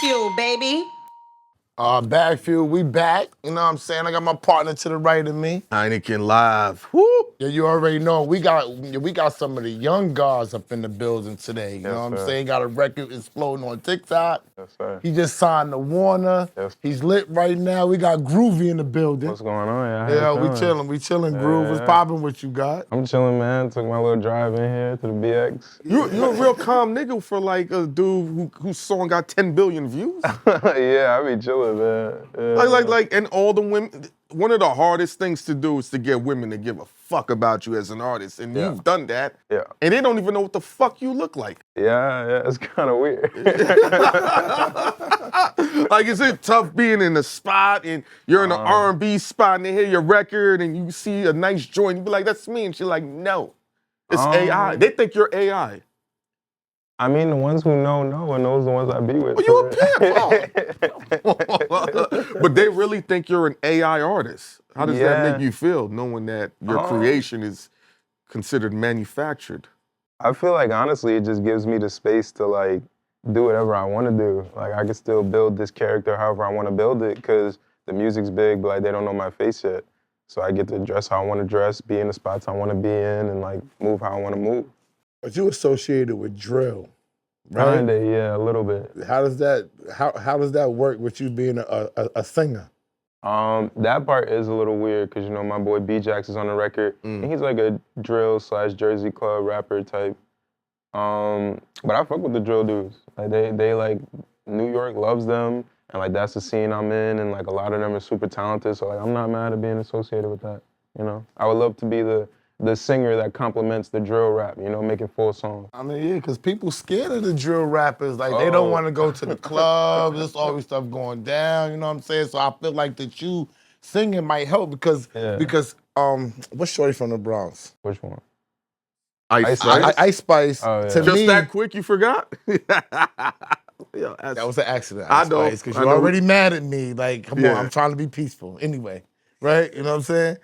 BagFuel, baby. BagFuel, we back. You know what I'm saying? I got my partner to the right of me. Heineken Live. Woo! Yeah, you already know. We got some of the young guys up in the building today. You know what I'm saying? Got a record exploding on TikTok. Yes, sir. He just signed to Warner. Yes. He's lit right now. We got Groovy in the building. What's going on? Yeah, we chilling, Groove. What's popping? What you got? I'm chilling, man. Took my little drive in here to the BX. You're a real calm nigga for like a dude whose song got 10 billion views. Yeah, I be chilling, man. Yeah. And all the women. One of the hardest things to do is to get women to give a fuck about you as an artist, and you've done that. Yeah. And they don't even know what the fuck you look like. Yeah, it's kind of weird. Like, is it tough being in a spot and you're in an R&B spot and they hear your record and you see a nice joint, you be like, that's me, and she's like, no, it's AI. They think you're AI. I mean, the ones who know, and those are the ones I be with. Well, you a pimp, But they really think you're an AI artist. How does that make you feel, knowing that your creation is considered manufactured? I feel like, honestly, it just gives me the space to, like, do whatever I want to do. Like, I can still build this character however I want to build it, because the music's big, but, like, they don't know my face yet. So I get to dress how I want to dress, be in the spots I want to be in, and, like, move how I want to move. But you associated with drill, right? Kinda, yeah, a little bit. How does that work with you being a singer? That part is a little weird because, you know, my boy B-Jax is on the record, and he's like a drill/Jersey club rapper type. But I fuck with the drill dudes. Like they like, New York loves them, and like that's the scene I'm in, and like a lot of them are super talented. So like I'm not mad at being associated with that. You know, I would love to be the singer that complements the drill rap, you know, making full songs. I mean, yeah, because people scared of the drill rappers. Like, they don't want to go to the clubs. There's always stuff going down, you know what I'm saying? So I feel like that you singing might help because what's Shorty from the Bronx? Which one? Ice Spice. Ice Spice. Oh, yeah. To Just me, that quick, you forgot? that was an accident, I Ice know. Spice, because you're already mad at me. Like, come on, Yeah. I'm trying to be peaceful. Anyway, right? You know what I'm saying?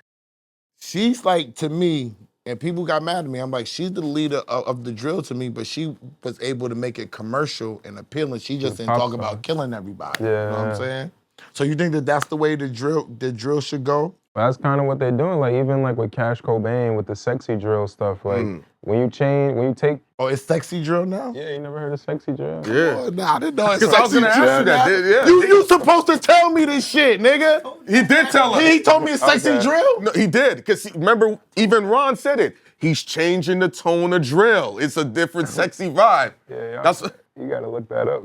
She's like, to me, and people got mad at me, I'm like, she's the leader of the drill to me, but she was able to make it commercial and appealing. She just didn't talk about killing everybody. Yeah. You know what I'm saying? So you think that that's the way the drill should go? That's kind of what they're doing. Like even like with Cash Cobain with the sexy drill stuff. Like when you take. Oh, it's sexy drill now? Yeah, you never heard of sexy drill? Yeah. Oh, nah, I didn't know it's Because I was sexy going to drill ask you that. now. Yeah. You supposed to tell me this shit, nigga. He did tell us. He told me it's sexy drill? No, he did. Because remember, even Ron said it. He's changing the tone of drill. It's a different sexy vibe. Yeah, That's you gotta look that up.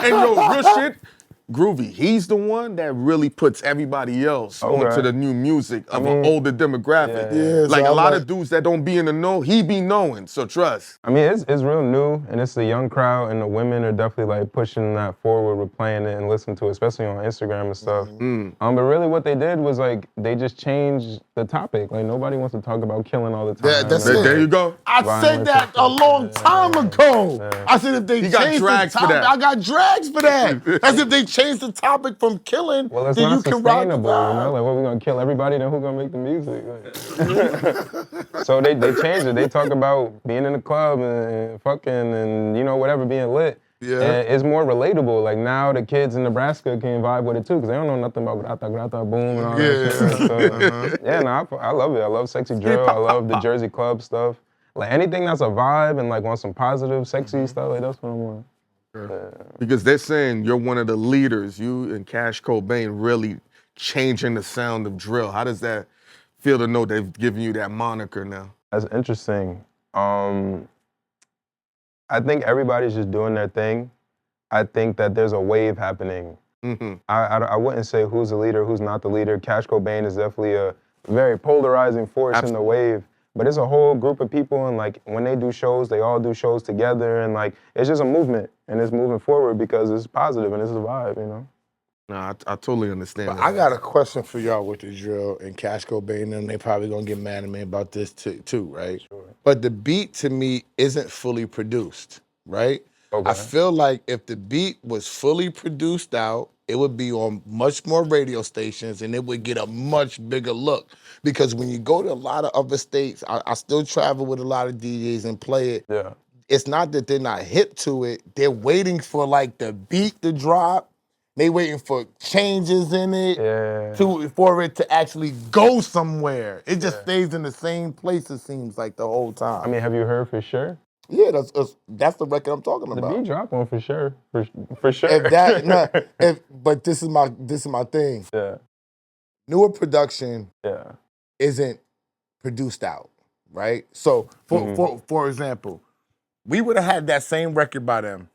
And yo, real shit, Groovy, he's the one that really puts everybody else onto the new music of an older demographic. Yeah, like so a lot of dudes that don't be in the know, he be knowing, so trust. I mean, it's real new, and it's the young crowd, and the women are definitely like pushing that forward with playing it and listening to it, especially on Instagram and stuff. But really what they did was like, they just changed the topic. Like nobody wants to talk about killing all the time. Yeah, that's it. There you go. I said that a long time ago. Yeah. I said if they got changed the dragged for topic, that. I got drags for that. As if they changed the topic from killing, Well, it's then not you can rock the sustainable, you vibe. know? Like, what, we gonna kill everybody, then who gonna make the music? Like, so they changed it. They talk about being in the club and fucking and, you know, whatever, being lit. Yeah. And it's more relatable. Like, now the kids in Nebraska can vibe with it, too, because they don't know nothing about grata, boom, and all that shit. So, yeah, no, I love it. I love sexy drill. I love the Jersey club stuff. Like, anything that's a vibe and, like, want some positive, sexy stuff, like, that's what I'm on. Because they're saying you're one of the leaders, you and Cash Cobain really changing the sound of drill. How does that feel to know they've given you that moniker now? That's interesting. I think everybody's just doing their thing. I think that there's a wave happening. I wouldn't say who's the leader, who's not the leader. Cash Cobain is definitely a very polarizing force in the wave. But it's a whole group of people, and like when they do shows, they all do shows together, and like it's just a movement, and it's moving forward because it's positive and it's a vibe, you know. Nah, I totally understand that. I got a question for y'all with the drill and Cash Cobain, and they probably gonna get mad at me about this too, right? Sure. But the beat to me isn't fully produced, right? Okay. I feel like if the beat was fully produced out, it would be on much more radio stations and it would get a much bigger look. Because when you go to a lot of other states, I still travel with a lot of DJs and play it. Yeah. it's not that they're not hip to it. They're waiting for like the beat to drop. They waiting for changes in it for it to actually go somewhere. It just stays in the same place, it seems like, the whole time. I mean, have you heard For Sure? Yeah, that's the record I'm talking The about. beat drop on For Sure. For sure. If that, nah, but this is my thing. Yeah. Newer production Yeah. isn't produced out, right? So for example, we would have had that same record by them,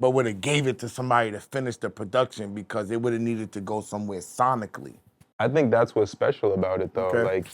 but would have gave it to somebody to finish the production because it would have needed to go somewhere sonically. I think that's what's special about it, though. Okay. Like,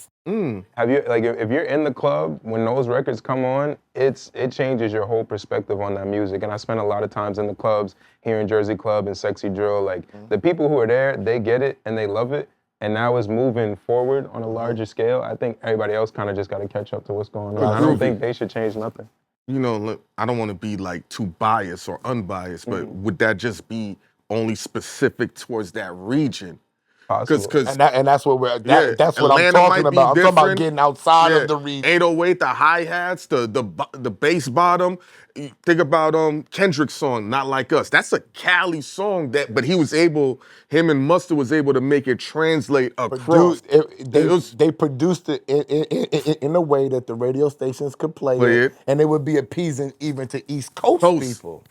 have you like if you're in the club when those records come on, it changes your whole perspective on that music. And I spent a lot of times in the clubs here in Jersey Club and Sexy Drill. Like the people who are there, they get it and they love it. And now it's moving forward on a larger scale. I think everybody else kind of just got to catch up to what's going on. I don't think they should change nothing. You know, look, I don't want to be like too biased or unbiased, but would that just be only specific towards that region? Possible. And that's what that's what Atlanta I'm talking might be about. I'm talking about different. getting outside of the region. 808, the hi-hats, the bass bottom. You think about Kendrick's song, Not Like Us. That's a Cali song but him and Mustard was able to make it translate across. They produced it in a way that the radio stations could play it, and it would be appeasing even to East Coast people.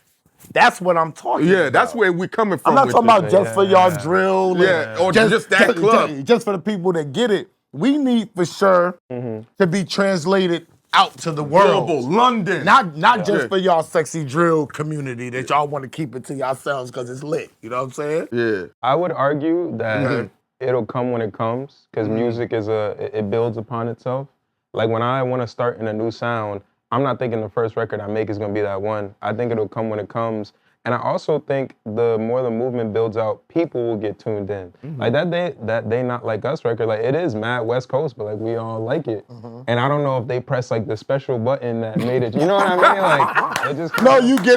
That's what I'm talking about. Yeah, that's where we're coming from. I'm not talking about just for y'all drill. Or just that club. Just for the people that get it. We need For Sure to be translated out to the world. Global, London. Not just for y'all sexy drill community that y'all want to keep it to yourselves because it's lit. You know what I'm saying? Yeah. I would argue that it'll come when it comes because music it builds upon itself. Like when I want to start in a new sound, I'm not thinking the first record I make is gonna be that one. I think it'll come when it comes. And I also think the more the movement builds out, people will get tuned in. Like that They Not Like Us record, like it is mad West Coast, but like we all like it. And I don't know if they press like the special button that made it. You know what I mean? Like it just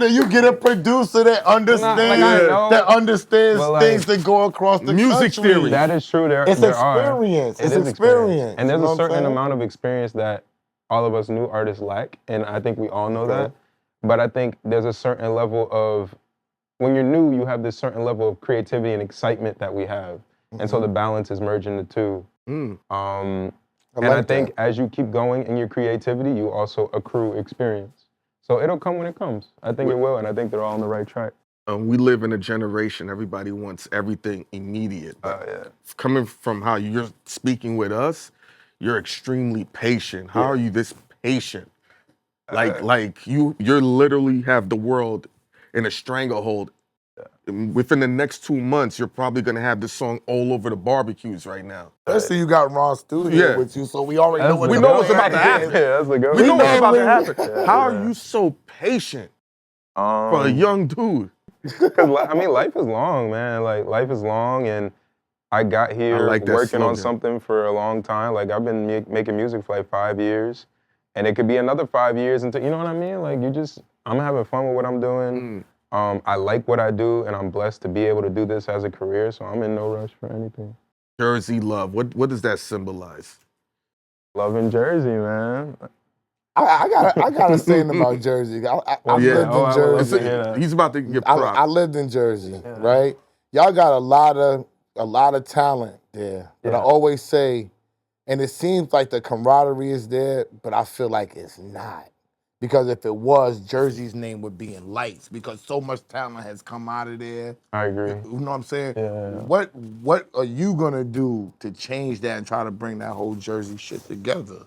you get a producer that understands things that go across the music country. theory. That is true. It's experience. It's experience. And there's a certain amount of experience that all of us new artists lack, and I think we all know that. But I think there's a certain level of, when you're new, you have this certain level of creativity and excitement that we have. And so the balance is merging the two. I think as you keep going in your creativity, you also accrue experience. So it'll come when it comes. I think it will, and I think they're all on the right track. We live in a generation, everybody wants everything immediate. Coming from how you're speaking with us, you're extremely patient. How are you this patient? Like you literally have the world in a stranglehold. Within the next 2 months, you're probably gonna have this song all over the barbecues right now. Especially you got Ron Studio with you, so we already know we know what's about to happen. That's a good We know one. what's about to happen. How are you so patient for a young dude? Because I mean, life is long, man. Like life is long, and I got here working on something for a long time. Like I've been making music for like 5 years. And it could be another 5 years until, you know what I mean? Like I'm having fun with what I'm doing. I like what I do, and I'm blessed to be able to do this as a career, so I'm in no rush for anything. Jersey love, what does that symbolize? Love in Jersey, man. I got a saying about Jersey. I lived in Jersey. He's about to get props. I lived in Jersey, right? Y'all got a lot of talent there. But I always say, and it seems like the camaraderie is there, but I feel like it's not. Because if it was, Jersey's name would be in lights because so much talent has come out of there. I agree. You know what I'm saying? Yeah. What are you gonna do to change that and try to bring that whole Jersey shit together?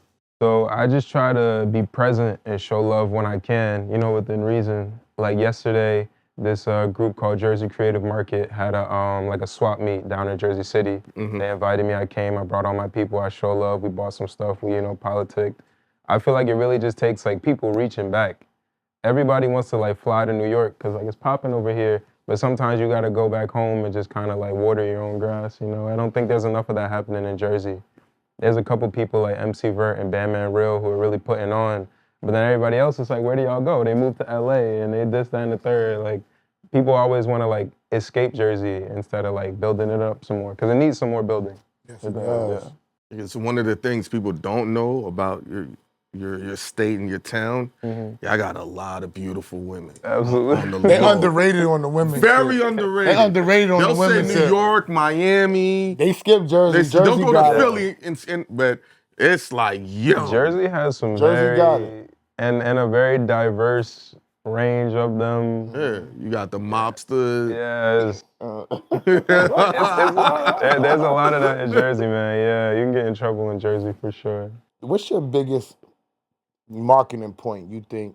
So I just try to be present and show love when I can, you know, within reason. Like yesterday, this group called Jersey Creative Market had a swap meet down in Jersey City. They invited me, I came, I brought all my people, I show love, we bought some stuff, we, politicked. I feel like it really just takes like people reaching back. Everybody wants to like fly to New York because like it's popping over here, but sometimes you gotta go back home and just kind of like water your own grass, you know? I don't think there's enough of that happening in Jersey. There's a couple people like MC Vert and Bandman Real who are really putting on, but then everybody else is like, where do y'all go? They moved to LA and they this, that, and the third. Like, people always want to like escape Jersey instead of like building it up some more because it needs some more building. Yes, it does. It's one of the things people don't know about your state and your town, I got a lot of beautiful women. Absolutely. On the They low. underrated on the women. Very shit. underrated. They underrated on They'll the women. say New shit. York, Miami. They skip Jersey. Jersey Don't go got to it. Philly, but it's like, yo. Jersey has some Jersey got it. and a very diverse range of them. Yeah, you got the mobsters. Yeah, there's a lot of that in Jersey, man. Yeah, you can get in trouble in Jersey for sure. What's your biggest marketing point you think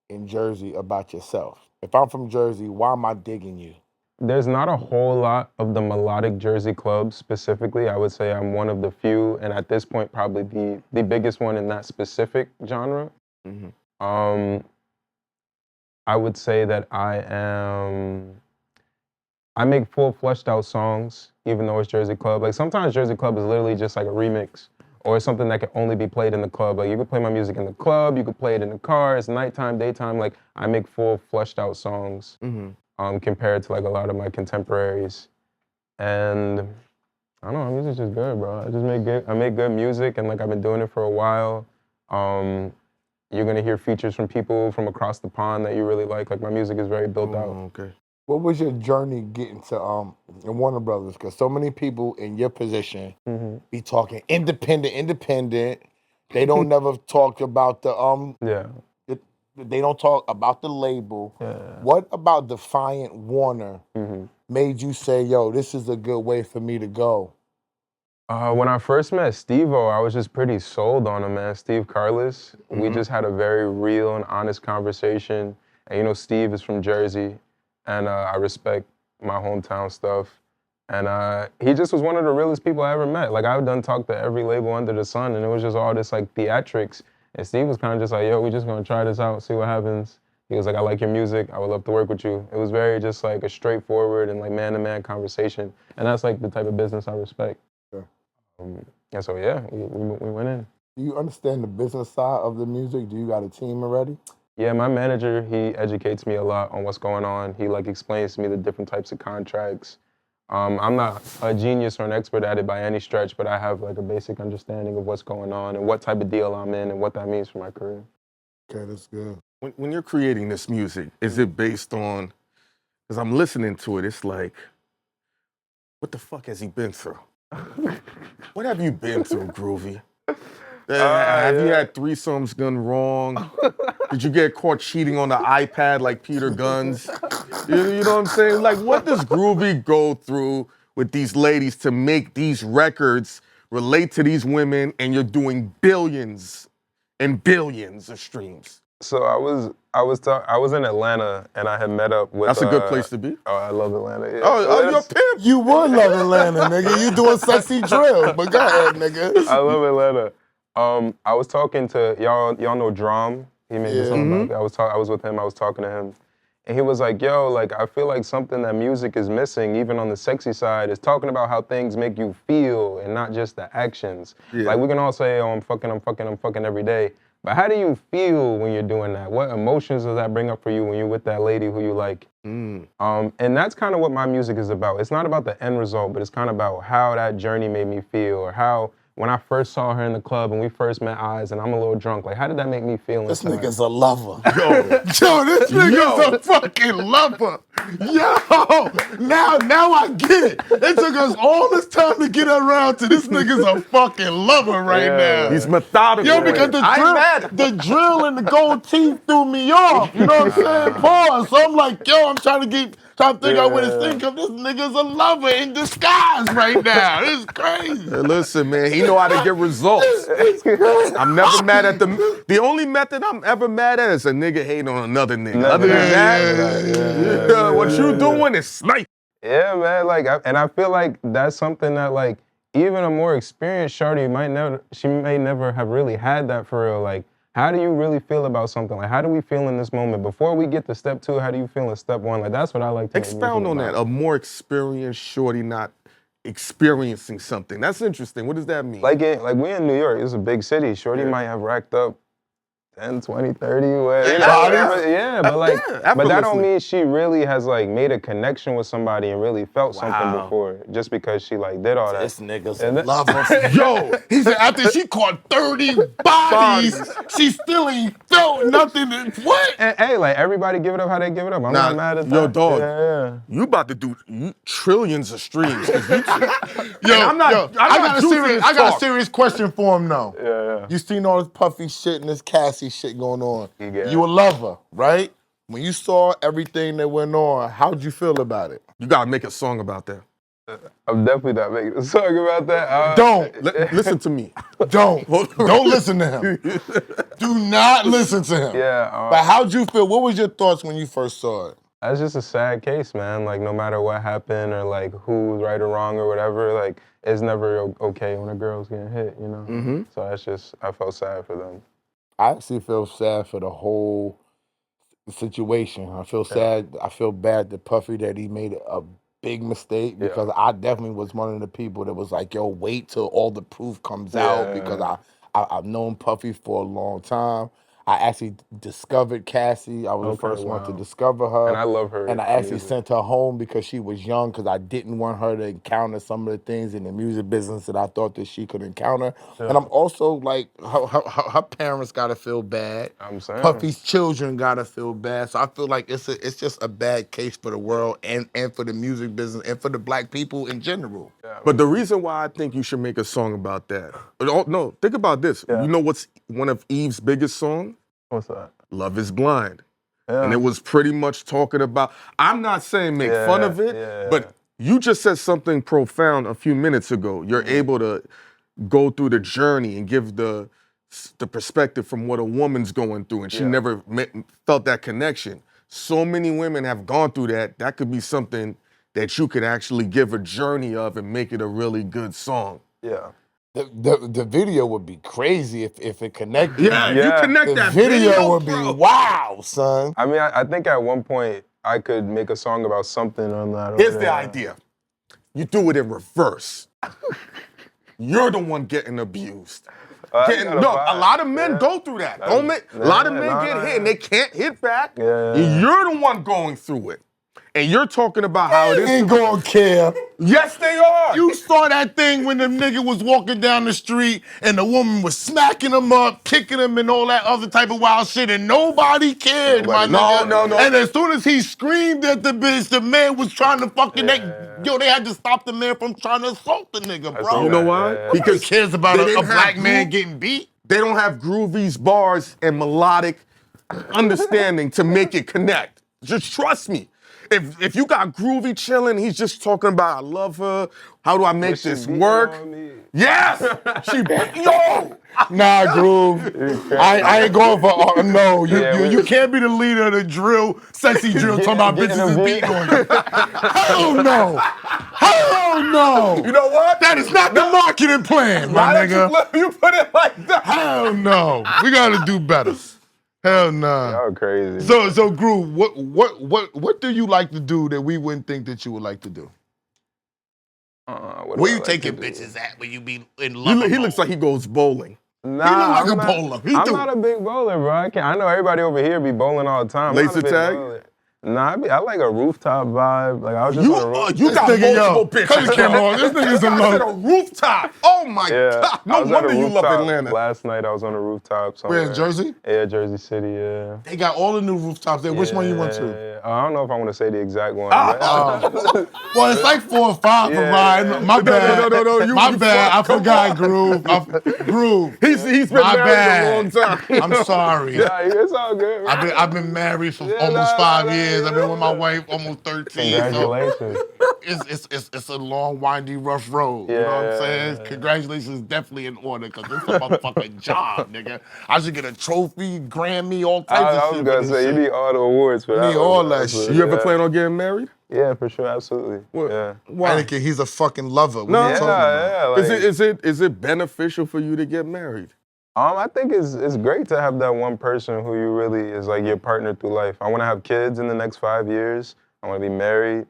in Jersey about yourself? If I'm from Jersey, why am I digging you? There's not a whole lot of the melodic Jersey clubs specifically. I would say I'm one of the few, and at this point, probably the biggest one in that specific genre. I would say that I make full fleshed out songs, even though it's Jersey Club. Like sometimes Jersey Club is literally just like a remix or something that can only be played in the club. Like you could play my music in the club, you could play it in the car, it's nighttime, daytime. Like I make full fleshed out songs compared to like a lot of my contemporaries. And I don't know, my music's just good, bro. I make good music, and like I've been doing it for a while. You're gonna hear features from people from across the pond that you really like. Like my music is very built out. Okay. What was your journey getting to Warner Brothers? Because so many people in your position be talking independent. They don't never talk about the they don't talk about the label. Yeah. What about Defiant Warner made you say, yo, this is a good way for me to go? When I first met Steve-O, I was just pretty sold on him, man. Steve Carless. We just had a very real and honest conversation. And you know, Steve is from Jersey, and I respect my hometown stuff. And he just was one of the realest people I ever met. Like I've done talk to every label under the sun, and it was just all this like theatrics. And Steve was kind of just like, yo, we just gonna try this out, see what happens. He was like, I like your music, I would love to work with you. It was very just like a straightforward and like man-to-man conversation. And that's like the type of business I respect. And so yeah, we went in. Do you understand the business side of the music? Do you got a team already? Yeah, my manager, he educates me a lot on what's going on. He like explains to me the different types of contracts. I'm not a genius or an expert at it by any stretch, but I have like a basic understanding of what's going on and what type of deal I'm in and what that means for my career. Okay, that's good. When you're creating this music, is it based on, because I'm listening to it, it's like, what the fuck has he been through? What have you been through, Groovy? Have you had threesomes gone wrong? Did you get caught cheating on the iPad like Peter Guns? You know what I'm saying? Like, what does Groovy go through with these ladies to make these records relate to these women, and you're doing billions and billions of streams? So I was in Atlanta, and I had met up with. That's a good place to be. Oh, I love Atlanta. Yeah. Oh, you're a pimp. You would love Atlanta, nigga. You doing sexy drill, but go ahead, nigga. I love Atlanta. I was talking to y'all know Drum. He made me something about that. I was with him, I was talking to him. And he was like, yo, like I feel like something that music is missing, even on the sexy side, is talking about how things make you feel and not just the actions. Yeah. Like we can all say, oh, I'm fucking every day. But how do you feel when you're doing that? What emotions does that bring up for you when you're with that lady who you like? And that's kind of what my music is about. It's not about the end result, but it's kind of about how that journey made me feel, or how when I first saw her in the club and we first met eyes and I'm a little drunk, like how did that make me feel This inside? nigga's a lover. Yo, this nigga's a fucking lover. Yo, now I get it. It took us all this time to get around to this nigga's a fucking lover right now. He's methodical. Yo, because the drill and the gold teeth threw me off. You know what I'm saying? Pause. So I'm like, yo, I'm trying to figure out where to think of. This nigga's a lover in disguise right now. This is crazy. Hey, listen, man, he know how to get results. I'm never mad at the only method I'm ever mad at is a nigga hating on another nigga. Other than that, what you doing is snipe. Yeah, man, like, I feel like that's something that, like, even a more experienced shorty may never have really had that for real. Like, how do you really feel about something? Like, how do we feel in this moment? Before we get to step 2, how do you feel in step 1? Like, that's what I like to expound on that. A more experienced shorty not experiencing something. That's interesting. What does that mean? Like we in New York, it's a big city. Shorty might have racked up 10, 20, 30, what, you know, Bodies? whatever. Yeah, but like, but that don't effortlessly. mean she really has like made a connection with somebody and really felt something Wow. before, just because she like did all that. This nigga's And a that- lover. Yo, he said after she caught 30 bodies, she still ain't felt nothing. What? And hey, like everybody give it up how they give it up. I'm Nah, not mad at that. yo, dog. Yeah. You about to do trillions of streams. 'Cause you Yo, I'm not I got juicing this I got a talk. serious question for him though. Yeah. You seen all this puffy shit and this Cassie shit going on. Yeah. You a lover, right? When you saw everything that went on, how'd you feel about it? You gotta make a song about that. I'm definitely not making a song about that. Don't. Listen to me. Don't listen to him. Do not listen to him. Yeah. But how'd you feel? What was your thoughts when you first saw it? That's just a sad case, man. Like, no matter what happened or like who's right or wrong or whatever, like it's never okay when a girl's getting hit, you know. Mm-hmm. So that's just, I felt sad for them. I actually feel sad for the whole situation. I feel sad. I feel bad to Puffy that he made a big mistake because I definitely was one of the people that was like, yo, wait till all the proof comes out because I've known Puffy for a long time. I actually discovered Cassie. I was the first one to discover her. And I love her. And I actually sent her home because she was young because I didn't want her to encounter some of the things in the music business that I thought that she could encounter. Yeah. And I'm also like, her parents gotta feel bad. I'm saying. Puffy's children gotta feel bad. So I feel like it's just a bad case for the world and for the music business and for the black people in general. Yeah. But the reason why I think you should make a song about that, no, think about this. Yeah. You know what's one of Eve's biggest songs? What's that? Love is Blind. Yeah. And it was pretty much talking about, I'm not saying make fun of it, but you just said something profound a few minutes ago. You're able to go through the journey and give the perspective from what a woman's going through, and she never felt that connection. So many women have gone through that. That could be something that you could actually give a journey of and make it a really good song. Yeah. The video would be crazy if it connected. Yeah, you connect the that video would bro. be wow, son. I mean, I think at one point I could make a song about something on that. Here's the idea. You do it in reverse. You're the one getting abused. A lot of men go through that. A lot of men get hit and they can't hit back. You're the one going through it. And you're talking about how it is. Ain't gonna care. Yes, they are. You saw that thing when the nigga was walking down the street and the woman was smacking him up, kicking him and all that other type of wild shit and nobody cared, my nigga. No. And as soon as he screamed at the bitch, the man was trying to fucking, they had to stop the man from trying to assault the nigga, bro. You know why? Because he cares about a black man getting beat. They don't have Groovy's bars and melodic understanding to make it connect. Just trust me. If you got Groovy chilling, he's just talking about, I love her, how do I make this work? Yes! Yo! Nah, Groove. I ain't going for, no. You can't be the leader of the drill, sexy drill, talking about bitches is beating on you. Hell no. Hell no. You know what? That is not the marketing plan, my nigga. You put it like that. Hell no. We gotta do better. Hell nah. Y'all crazy. So Groove, what do you like to do that we wouldn't think that you would like to do? Where you taking bitches at when you be in love? He looks like he goes bowling. Nah, he look like a bowler. I'm not a big bowler, bro. I know everybody over here be bowling all the time. Laser tag? Nah, I like a rooftop vibe. Like I was just on a rooftop. You got multiple bitches. Cut the camera on. This nigga's in love. A rooftop. Oh my God. No wonder you love Atlanta. Last night I was on a rooftop somewhere. Where, in Jersey? Yeah, Jersey City, yeah. They got all the new rooftops there. Which one you went to? I don't know if I want to say the exact one. Well, it's like 4 or 5 for mine. My bad. No. My bad. I forgot, Groove. Groove. He's been married a long time. I'm sorry. Yeah, it's all good. Bro. I've been married for almost 5 years. I've been with my wife almost 13. Congratulations. So it's a long, windy, rough road. You know what I'm saying? Congratulations is definitely in order because it's a motherfucking job, nigga. I should get a trophy, Grammy, all types of shit. I was gonna say, you need all the awards for that. You need all that shit. You ever plan on getting married? Yeah, for sure, absolutely. Yeah. Why? He's a fucking lover. What No, are you talking about? Like, is it beneficial for you to get married? I think it's great to have that one person who you really is like your partner through life. I want to have kids in the next 5 years. I want to be married.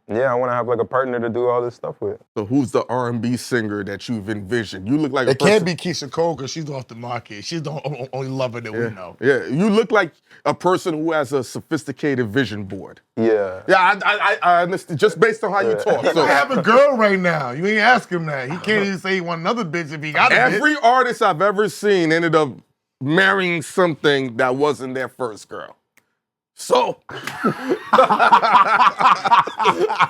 Yeah, I want to have like a partner to do all this stuff with. So who's the R&B singer that you've envisioned? You look like It can't be Keisha Cole because she's off the market. She's the only lover that we know. Yeah, you look like a person who has a sophisticated vision board. Yeah. Yeah, I understand, just based on how you talk. He might have a girl right now. You ain't ask him that. He can't even say he want another bitch if he got a bitch. Every artist I've ever seen ended up marrying something that wasn't their first girl. So,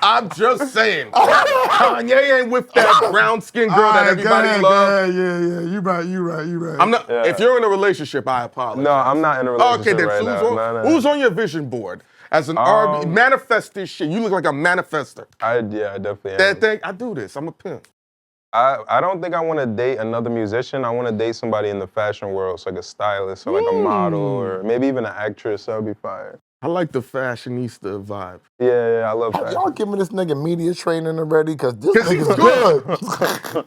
I'm just saying, Kanye ain't with that brown-skinned girl that everybody loves. Yeah. You right. I'm not. Yeah. If you're in a relationship, I apologize. No, I'm not in a relationship Okay, then right now. No. who's on your vision board? As an R&B, manifest this shit. You look like a manifester. I definitely am. That thing, I do this. I'm a pimp. I don't think I want to date another musician. I want to date somebody in the fashion world, so like a stylist or like a model or maybe even an actress. That would be fire. I like the fashionista vibe. Yeah, I love Have fashion. y'all giving this nigga media training already? Because this nigga's good.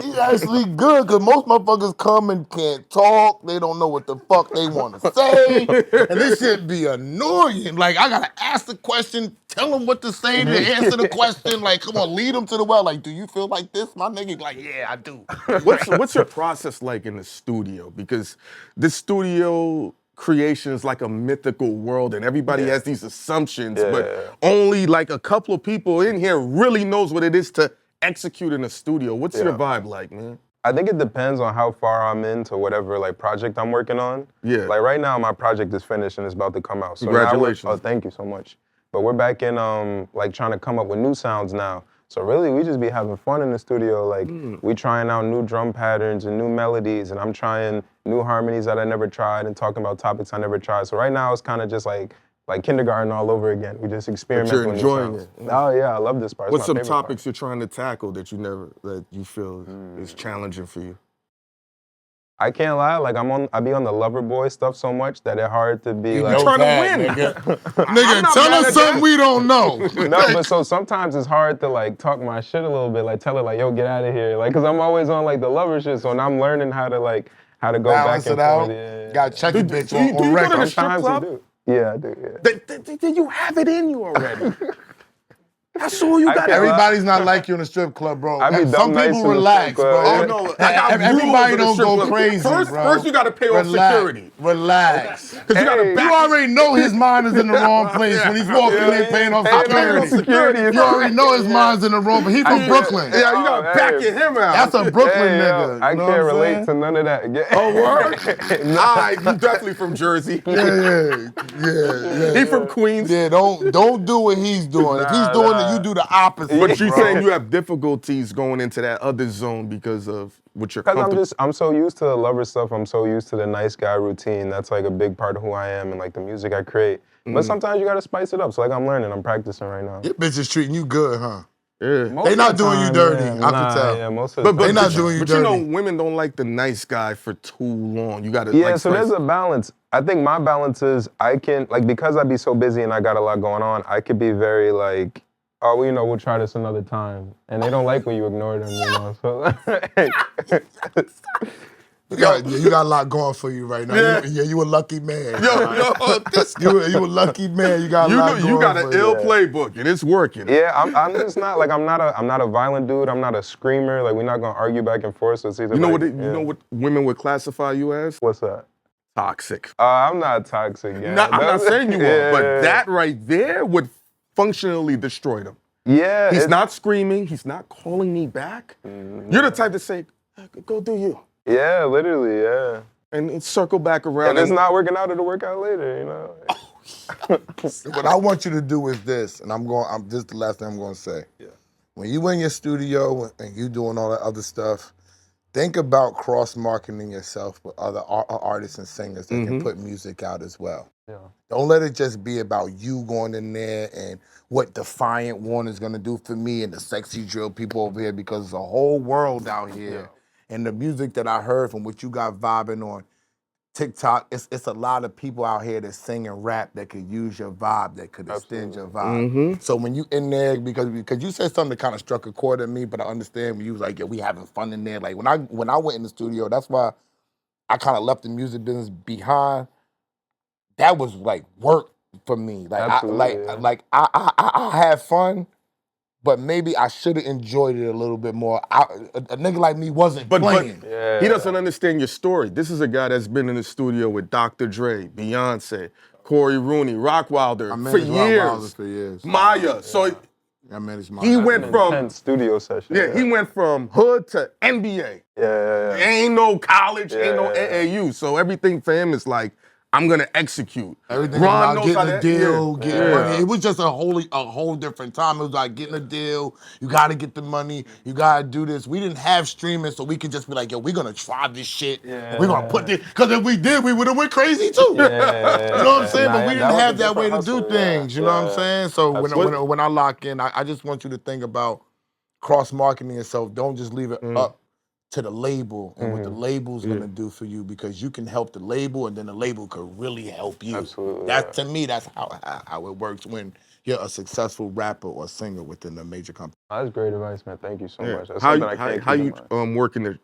He's actually good because most motherfuckers come and can't talk. They don't know what the fuck they want to say. And this shit be annoying. Like, I got to ask the question, tell them what to say to answer the question. Like, come on, lead them to the well. Like, do you feel like this? My nigga like, yeah, I do. What's your process like in the studio? Because this studio creation is like a mythical world and everybody has these assumptions, but only like a couple of people in here really knows what it is to execute in a studio. What's your vibe like, man? I think it depends on how far I'm into whatever like project I'm working on. Yeah. Like right now, my project is finished and it's about to come out. So Congratulations. Thank you so much. But we're back in like trying to come up with new sounds now. So really, we just be having fun in the studio. Like we trying out new drum patterns and new melodies, and I'm trying new harmonies that I never tried and talking about topics I never tried. So right now, it's kind of just like kindergarten all over again. We just experiment with new sounds. Oh yeah, I love this part. What's some topics you're trying to tackle that you feel is challenging for you? I can't lie, like I be on the lover boy stuff so much that it's hard to be like. You're trying to win, nigga, tell us something we don't know. No, but so sometimes it's hard to like talk my shit a little bit, like tell her like, yo, get out of here, like, cause I'm always on like the lover shit, so now I'm learning how to go balance back and it out. forth. Yeah. Got to check the bitch do you on go to record. the strip Sometimes club? you do. Yeah, I do. Yeah. Then you have it in you already. That's all you got. Everybody's not like you in the strip club, bro. I be Some dumb nice people in the relax, strip bro. club. Oh no, I got Everybody rules in the don't strip go club. crazy, bro. First you got to pay off security. Relax. Because you got to You back already know his mind is in the wrong place when he's walking in paying off security. You already know his mind's in the wrong, but he from Brooklyn. Yeah, you got to back him out. That's a Brooklyn nigga. I You know can't what I'm relate saying? to none of that. Oh, word? All right, you definitely from Jersey. Yeah. He from Queens. Yeah, don't do what he's doing. If he's doing it, you do the opposite. But you bro. saying you have difficulties going into that other zone because of what you're comfortable. Because I'm so used to the lover stuff. I'm so used to the nice guy routine. That's like a big part of who I am and like the music I create. But sometimes you gotta spice it up. So like I'm learning, I'm practicing right now. Your bitch is treating you good, huh? Yeah. They not doing you dirty, I can tell. Yeah, most of the They time. not doing you But dirty. you know, women don't like the nice guy for too long. You gotta Yeah, like so there's a balance. I think my balance is I can, like, because I be so busy and I got a lot going on, I could be very like, oh, well, you know, we'll try this another time. And they don't like when you ignore them, you know. So You got a lot going for you right now. Yeah. You a lucky man. this You a lucky man. You got a lot going you got for an ill playbook and it's working. yeah, I'm just not like I'm not a violent dude. I'm not a screamer. Like we're not gonna argue back and forth. So it's either You know like, what you know what women would classify you as? What's that? Toxic. I'm not toxic. Yeah, No, I'm not saying you are, but Yeah. that right there would functionally destroy them. Yeah, He's not screaming. He's not calling me back. You're the type to say, go do you. Yeah, literally, yeah. And circle back around. And it's not working out, it'll work out later, you know. What I want you to do is this, and this is the last thing I'm going to say. Yeah. When you in your studio and you doing all that other stuff, think about cross-marketing yourself with other artists and singers that can put music out as well. Yeah. Don't let it just be about you going in there and what Defiant One is going to do for me and the sexy drill people over here, because there's a whole world out here. Yeah. And the music that I heard from what you got vibing on TikTok, it's a lot of people out here that sing and rap that could use your vibe, that could extend your vibe. So when you in there, because you said something that kind of struck a chord in me, but I understand when you was like, yeah, we having fun in there. Like when I went in the studio, that's why I kind of left the music business behind. That was like work for me. Like Absolutely, I had fun, but maybe I should have enjoyed it a little bit more. A nigga like me wasn't But playing. he doesn't understand your story. This is a guy that's been in the studio with Dr. Dre, Beyonce, Corey Rooney, Rockwilder I for managed Rottweilers years. for years. Maya. So I managed my. he That's went an from intense studio session. he went from hood to NBA. Yeah. Ain't no college, ain't no Yeah. AAU. So everything for him is like, I'm gonna execute. Everything is Ron about knows how getting a that. deal, getting Yeah. money. It was just a whole different time. It was like getting a deal. You got to get the money. You got to do this. We didn't have streaming, so we could just be like, yo, we're gonna try this shit. And we're gonna put this. Because if we did, we would have went crazy too. You know what I'm saying? But we didn't have that way to do things. You know what I'm saying? So when I lock in, I just want you to think about cross marketing yourself. Don't just leave it up to the label and what the label's gonna do for you, because you can help the label and then the label could really help you. Absolutely. To me, that's how it works when you're a successful rapper or singer within a major company. That's great advice, man. Thank you so much. That's How something I can't how keep you in mind. working to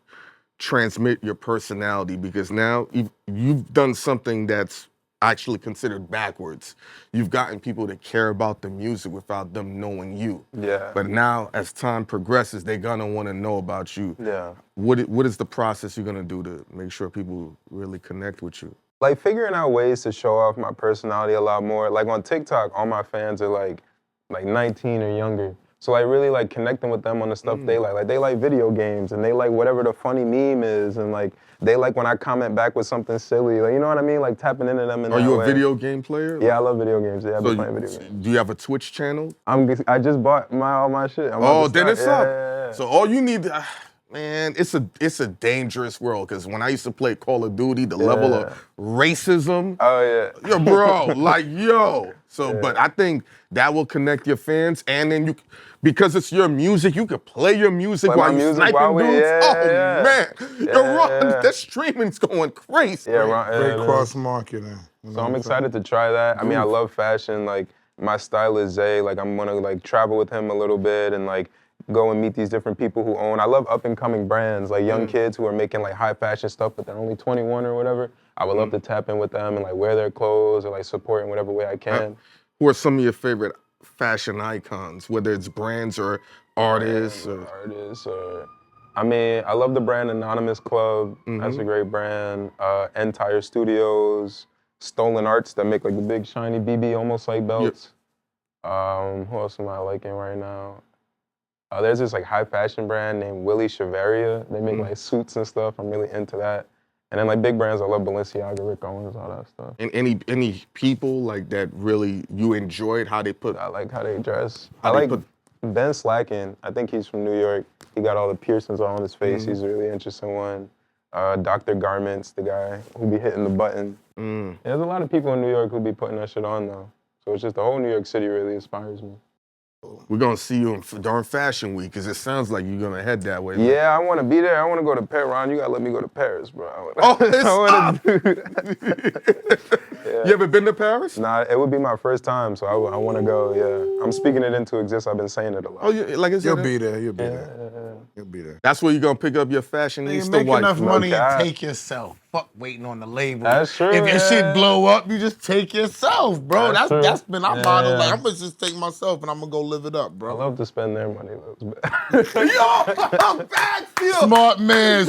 transmit your personality, because now you've done something that's actually considered backwards. You've gotten people to care about the music without them knowing you. Yeah. But now, as time progresses, they're gonna want to know about you. Yeah. What is the process you're gonna do to make sure people really connect with you? Like figuring out ways to show off my personality a lot more. Like on TikTok, all my fans are like 19 or younger. So like really like connecting with them on the stuff they like. Like they like video games and they like whatever the funny meme is, and like they like when I comment back with something silly. Like, you know what I mean? Like tapping into them in that way. Are you a video game player? Yeah, I love video games. Yeah, I've been So playing video games. do you have a Twitch channel? I just bought all my shit. I'm about Oh, to then start. it's Yeah, up. yeah, yeah. So all you need, man, it's a dangerous world. Because when I used to play Call of Duty, the level of racism, Oh yeah. yo, bro, like yo. So, but I think that will connect your fans, and then because it's your music, you could play your music Play while my you music sniping while we- dudes. yeah. Man, yo, Ron, that streaming's going crazy. Yeah, right. Great cross marketing. So I'm excited to try that. I mean, I love fashion. Like my stylist Zay, like I'm gonna like travel with him a little bit and like go and meet these different people who own. I love up and coming brands, like young kids who are making like high fashion stuff, but they're only 21 or whatever. I would love to tap in with them and like wear their clothes or like support in whatever way I can. Who are some of your favorite fashion icons, whether it's brands or artists? I mean, I love the brand Anonymous Club. That's a great brand. Entire Studios, Stolen Arts that make like the big shiny BB almost like belts. Who else am I liking right now? There's this like high fashion brand named Willie Chavaria. They make like suits and stuff. I'm really into that. And then like big brands, I love Balenciaga, Rick Owens, all that stuff. And any people like that really you enjoyed how they put? I like how they dress. I like Ben Slacken. I think he's from New York. He got all the piercings all on his face. He's a really interesting one. Dr. Garments, the guy who be hitting the button. There's a lot of people in New York who be putting that shit on though. So it's just the whole New York City really inspires me. We're gonna see you during Fashion Week, because it sounds like you're gonna head that way. Yeah, I want to be there. I want to go to Paris. Ron, you gotta let me go to Paris, bro. Oh, it's I wanna You ever been to Paris? Nah, it would be my first time, so I want to go. Yeah, I'm speaking it into existence. I've been saying it a lot. Oh, yeah, like it's You'll be there. You'll be there. You'll be there. That's where you're gonna pick up your You fashionista make wife. enough money cap. and take yourself. Fuck waiting on the label. That's true, If your shit yeah. blow up, you just take yourself, bro. That's true. That's been our motto. Yeah. Like, I'm gonna just take myself and I'm gonna go live it up, I bro. love to spend their money. Though. Yo, BagFuel. Smart man,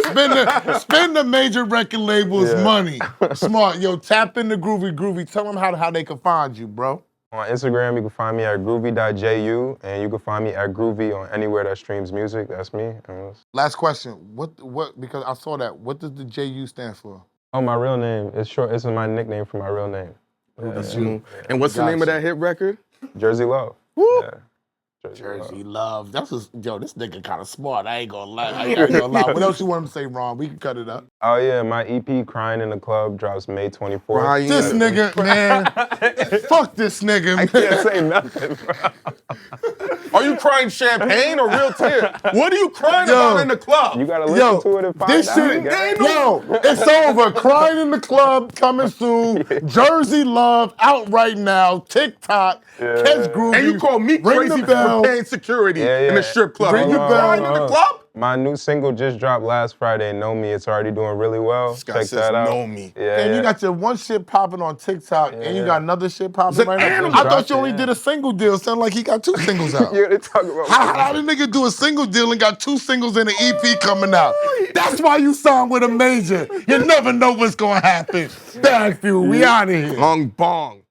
spend the major record labels' money. Smart, yo, tap into Groovy. Tell them how they can find you, bro. On Instagram, you can find me at groovy.ju, and you can find me at Groovy on anywhere that streams music. That's me. Last question. What? Because I saw that. What does the JU stand for? Oh, my real name. It's short. It's my nickname for my real name. That's you. And what's the name of that hit record? Jersey Love. Woo. Yeah. Jersey Love. That's just, yo, this nigga kind of smart. I ain't gonna lie. I ain't gonna lie. What else you want him to say, Ron? We can cut it up. Oh yeah, my EP "Crying in the Club" drops May 24th. Crying. This nigga, man. Fuck this nigga, man. I can't say nothing, bro. Are you crying champagne or real tears? What are you crying about in the club? You gotta listen to it and find this out. shit, guys. yo, it's over. Crying in the Club coming soon. Jersey Love out right now. TikTok. Catch Groovy. And you call me Ring crazy the bell. for paying security in the strip club. Ring the bell. Crying in the club? My new single just dropped last Friday, Know Me. It's already doing really well. This guy Check says, that out. know me. Yeah, And yeah. you got your one shit popping on TikTok, and you got another shit popping an right now. animal. I thought Dropped you it, only yeah. did a single deal. Sound like he got 2 singles out. Yeah, they talk about How the nigga do a single deal and got 2 singles and an EP coming out? That's why you signed with a major. You never know what's gonna happen. BagFuel, we out of here. Bong bong.